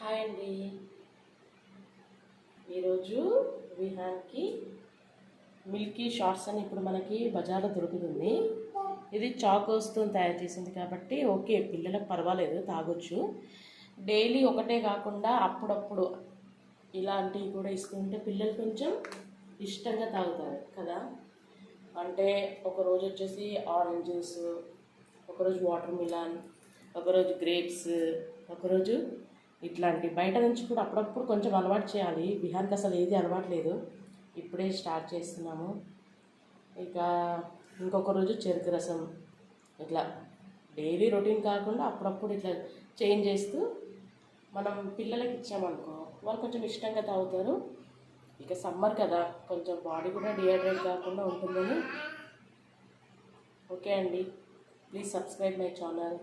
Hi అండి. ఈరోజు విహాన్కి Milky shorts అని ఇప్పుడు మనకి బజార్లో దొరుకుతుంది. ఇది చాకోస్తో తయారు చేసింది కాబట్టి ఓకే, పిల్లలకు పర్వాలేదు, తాగొచ్చు. డైలీ ఒకటే కాకుండా అప్పుడప్పుడు ఇలాంటివి కూడా ఇస్తుంటే పిల్లలు కొంచెం ఇష్టంగా తాగుతారు కదా. అంటే ఒకరోజు వచ్చేసి ఆరెంజ్ జ్యూస్, ఒకరోజు వాటర్ మిలాన్, ఒకరోజు గ్రేప్స్, ఒకరోజు ఇట్లాంటి బయట నుంచి కూడా అప్పుడప్పుడు కొంచెం అలవాటు చేయాలి. విహాన్కి అసలు ఏది అలవాటు లేదు, ఇప్పుడే స్టార్ట్ చేస్తున్నాము. ఇక ఇంకొక రోజు చెరుకు రసం, ఇట్లా డైలీ రొటీన్ కాకుండా అప్పుడప్పుడు ఇట్లా చేంజ్ చేస్తూ మనం పిల్లలకి ఇచ్చామనుకో వాళ్ళు కొంచెం ఇష్టంగా తాగుతారు. ఇక సమ్మర్ కదా, కొంచెం బాడీ కూడా డిహైడ్రేట్ కాకుండా ఉంటుందని. ఓకే అండి, ప్లీజ్ సబ్స్క్రైబ్ మై ఛానల్.